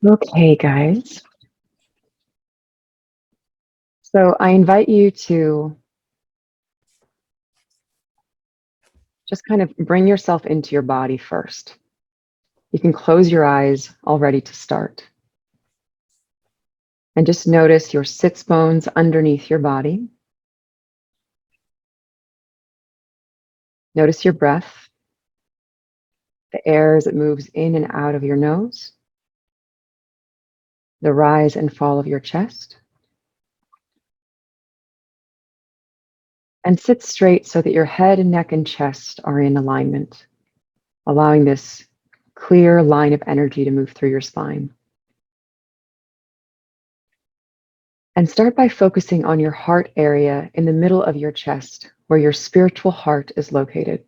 Okay, guys. So I invite you to just kind of bring yourself into your body first. You can close your eyes all ready to start. And just notice your sits bones underneath your body. Notice your breath, the air as it moves in and out of your nose, the rise and fall of your chest. And sit straight so that your head and neck and chest are in alignment, allowing this clear line of energy to move through your spine. And start by focusing on your heart area in the middle of your chest, where your spiritual heart is located.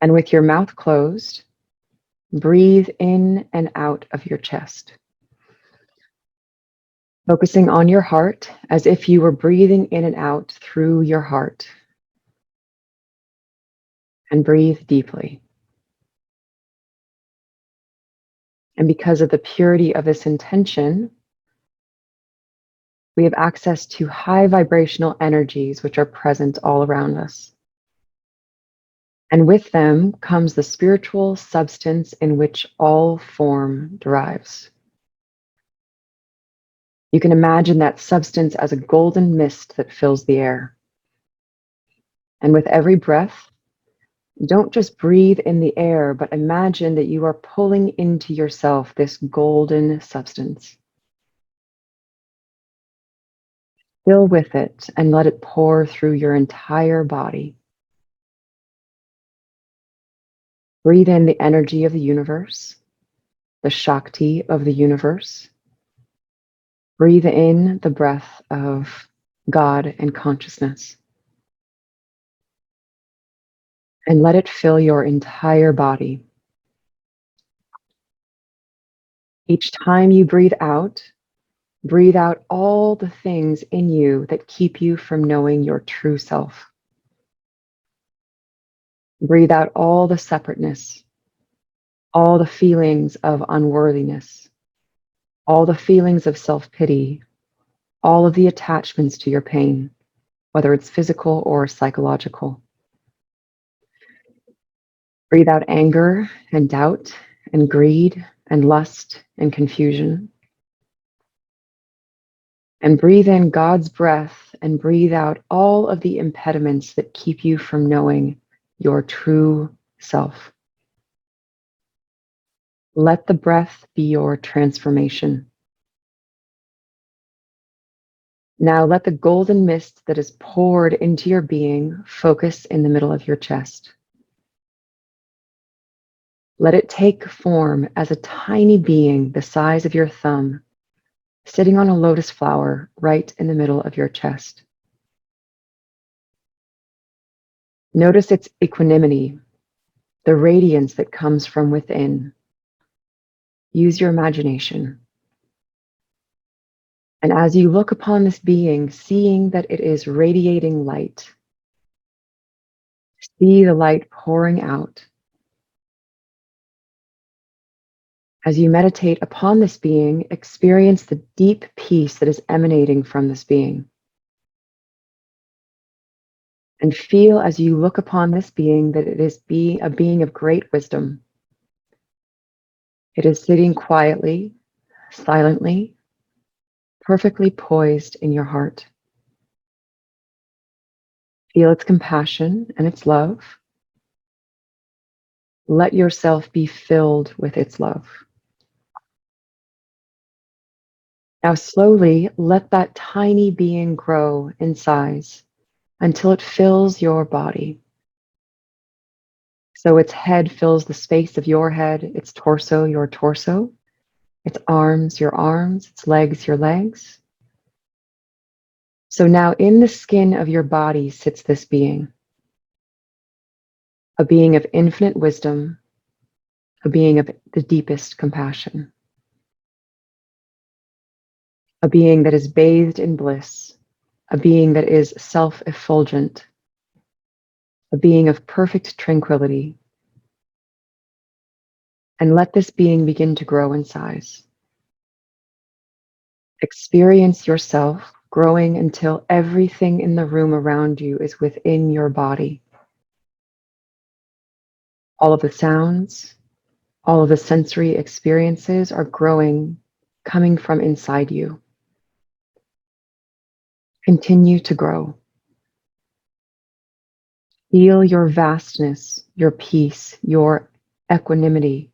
And with your mouth closed, breathe in and out of your chest, focusing on your heart as if you were breathing in and out through your heart. And breathe deeply. And because of the purity of this intention, we have access to high vibrational energies which are present all around us. And with them comes the spiritual substance in which all form derives. You can imagine that substance as a golden mist that fills the air. And with every breath, don't just breathe in the air, but imagine that you are pulling into yourself this golden substance. Fill with it and let it pour through your entire body. Breathe in the energy of the universe, the Shakti of the universe. Breathe in the breath of God and consciousness. And let it fill your entire body. Each time you breathe out all the things in you that keep you from knowing your true self. Breathe out all the separateness, all the feelings of unworthiness, all the feelings of self-pity, all of the attachments to your pain, whether it's physical or psychological. Breathe out anger and doubt and greed and lust and confusion. And breathe in God's breath and breathe out all of the impediments that keep you from knowing your true self. Let the breath be your transformation. Now let the golden mist that is poured into your being focus in the middle of your chest. Let it take form as a tiny being the size of your thumb, sitting on a lotus flower right in the middle of your chest. Notice its equanimity, the radiance that comes from within. Use your imagination. And as you look upon this being, seeing that it is radiating light, see the light pouring out. As you meditate upon this being, experience the deep peace that is emanating from this being. And feel as you look upon this being that it is a being of great wisdom. It is sitting quietly, silently, perfectly poised in your heart. Feel its compassion and its love. Let yourself be filled with its love. Now slowly let that tiny being grow in size until it fills your body. So its head fills the space of your head, its torso, your torso, its arms, your arms, its legs, your legs. So now in the skin of your body sits this being, a being of infinite wisdom, a being of the deepest compassion, a being that is bathed in bliss, a being that is self-effulgent, a being of perfect tranquility, And let this being begin to grow in size. Experience yourself growing until everything in the room around you is within your body. All of the sounds, all of the sensory experiences are growing, coming from inside you. Continue to grow. Feel your vastness, your peace, your equanimity.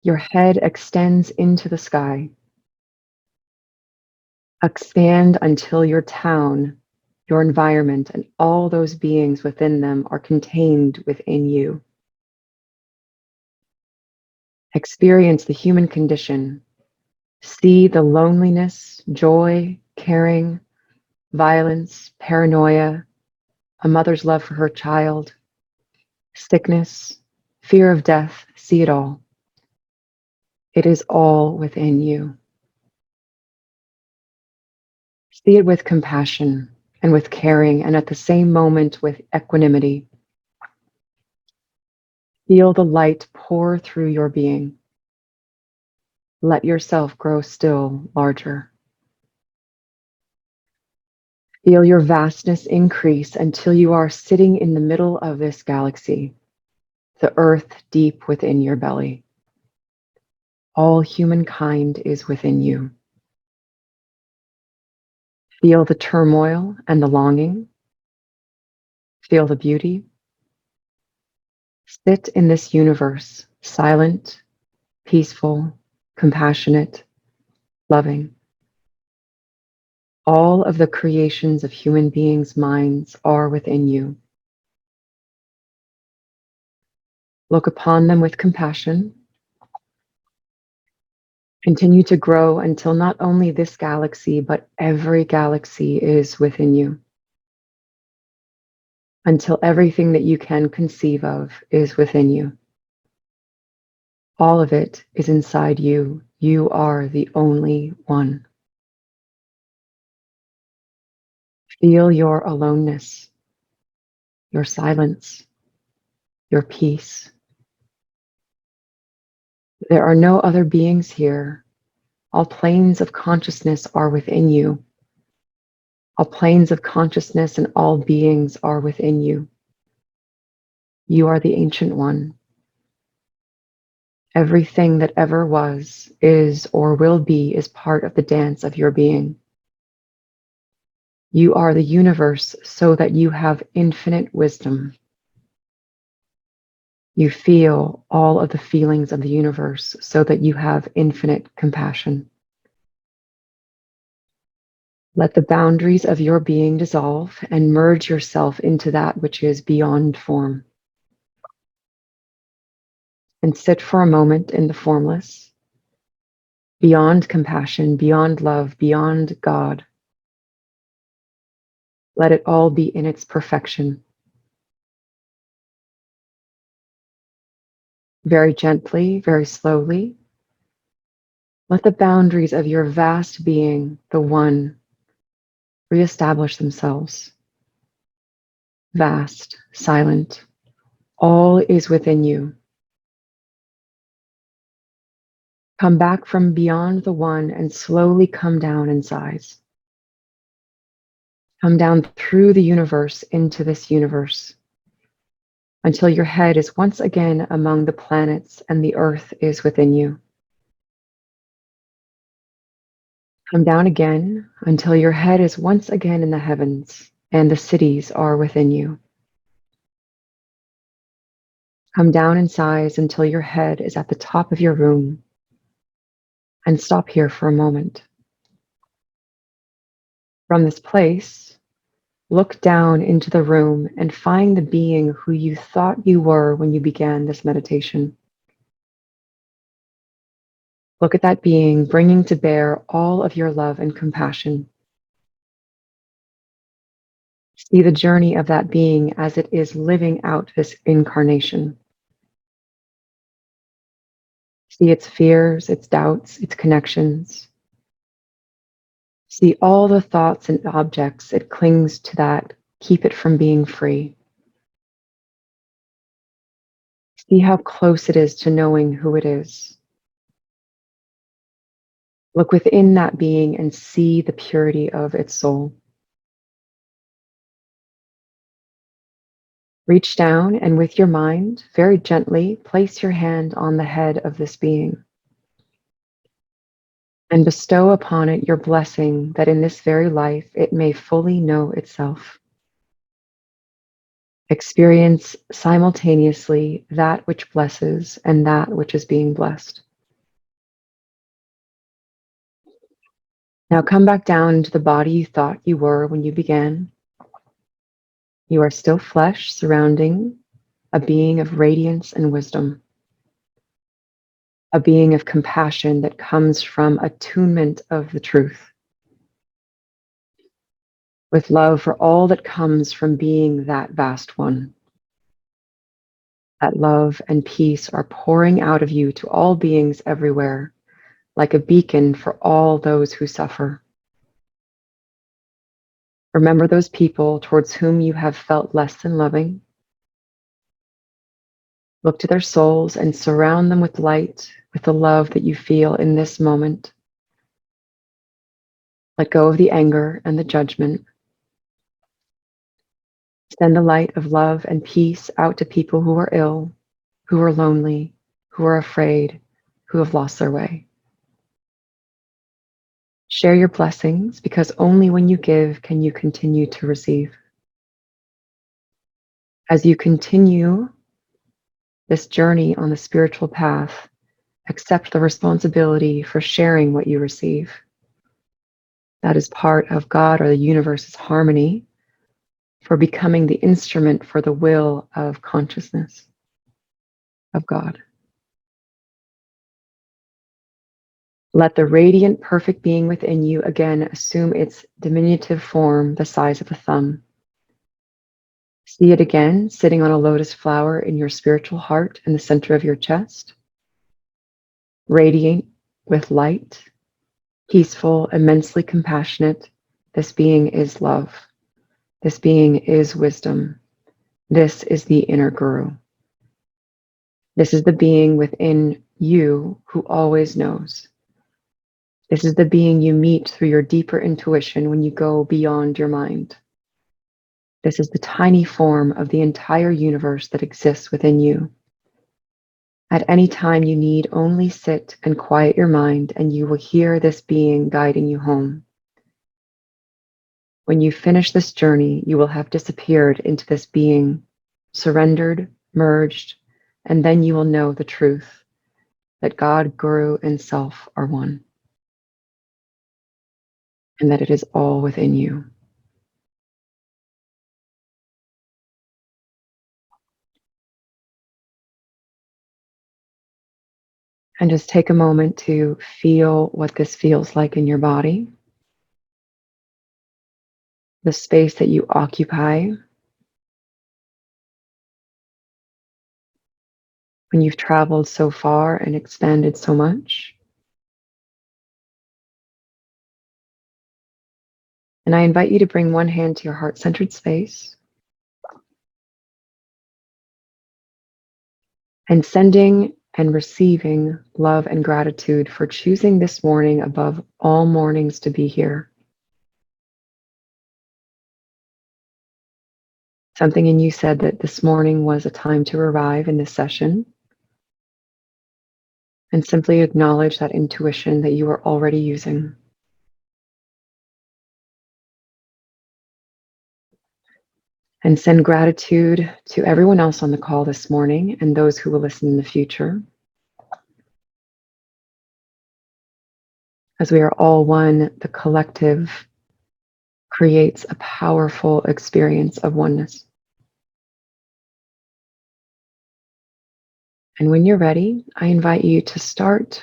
Your head extends into the sky. Expand until your town, your environment, and all those beings within them are contained within you. Experience the human condition. See the loneliness, joy, caring, violence, paranoia, a mother's love for her child, sickness, fear of death. See it all. It is all within you. See it with compassion and with caring, and at the same moment with equanimity. Feel the light pour through your being. Let yourself grow still larger. Feel your vastness increase until you are sitting in the middle of this galaxy, the earth deep within your belly. All humankind is within you. Feel the turmoil and the longing. Feel the beauty. Sit in this universe, silent, peaceful, compassionate, loving. All of the creations of human beings' minds are within you. Look upon them with compassion. Continue to grow until not only this galaxy, but every galaxy is within you. Until everything that you can conceive of is within you. All of it is inside you. You are the only one. Feel your aloneness, your silence, your peace. There are no other beings here. All planes of consciousness are within you. All planes of consciousness and all beings are within you. You are the ancient one. Everything that ever was, is, or will be is part of the dance of your being. You are the universe so that you have infinite wisdom. You feel all of the feelings of the universe so that you have infinite compassion. Let the boundaries of your being dissolve and merge yourself into that which is beyond form. And sit for a moment in the formless, beyond compassion, beyond love, beyond God. Let it all be in its perfection. Very gently, very slowly, let the boundaries of your vast being, the One, reestablish themselves. Vast, silent, all is within you. Come back from beyond the One and slowly come down in size. Come down through the universe into this universe until your head is once again among the planets and the earth is within you. Come down again until your head is once again in the heavens and the cities are within you. Come down in size until your head is at the top of your room, and stop here for a moment. From this place, look down into the room and find the being who you thought you were when you began this meditation. Look at that being, bringing to bear all of your love and compassion. See the journey of that being as it is living out this incarnation. See its fears, its doubts, its connections. See all the thoughts and objects it clings to that keep it from being free. See how close it is to knowing who it is. Look within that being and see the purity of its soul. Reach down and with your mind, very gently, place your hand on the head of this being and bestow upon it your blessing that in this very life it may fully know itself. Experience simultaneously that which blesses and that which is being blessed. Now come back down into the body you thought you were when you began. You are still flesh surrounding a being of radiance and wisdom, a being of compassion that comes from attunement of the truth, with love for all that comes from being that vast one. That love and peace are pouring out of you to all beings everywhere, like a beacon for all those who suffer. Remember those people towards whom you have felt less than loving. Look to their souls and surround them with light, with the love that you feel in this moment. Let go of the anger and the judgment. Send the light of love and peace out to people who are ill, who are lonely, who are afraid, who have lost their way. Share your blessings, because only when you give can you continue to receive. As you continue this journey on the spiritual path, accept the responsibility for sharing what you receive. That is part of God or the universe's harmony for becoming the instrument for the will of consciousness of God. Let the radiant, perfect being within you again assume its diminutive form, the size of a thumb. See it again, sitting on a lotus flower in your spiritual heart in the center of your chest, radiant with light, peaceful, immensely compassionate. This being is love. This being is wisdom. This is the inner guru. This is the being within you who always knows. This is the being you meet through your deeper intuition when you go beyond your mind. This is the tiny form of the entire universe that exists within you. At any time you need, only sit and quiet your mind, and you will hear this being guiding you home. When you finish this journey, you will have disappeared into this being, surrendered, merged, and then you will know the truth that God, Guru, and Self are one, and that it is all within you. And just take a moment to feel what this feels like in your body, the space that you occupy when you've traveled so far and expanded so much. And I invite you to bring one hand to your heart-centered space and sending and receiving love and gratitude for choosing this morning above all mornings to be here. Something in you said that this morning was a time to arrive in this session, and simply acknowledge that intuition that you are already using. And send gratitude to everyone else on the call this morning and those who will listen in the future. As we are all one, the collective creates a powerful experience of oneness. And when you're ready, I invite you to start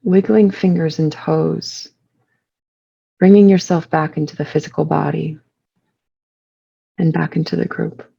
wiggling fingers and toes, bringing yourself back into the physical body and back into the group.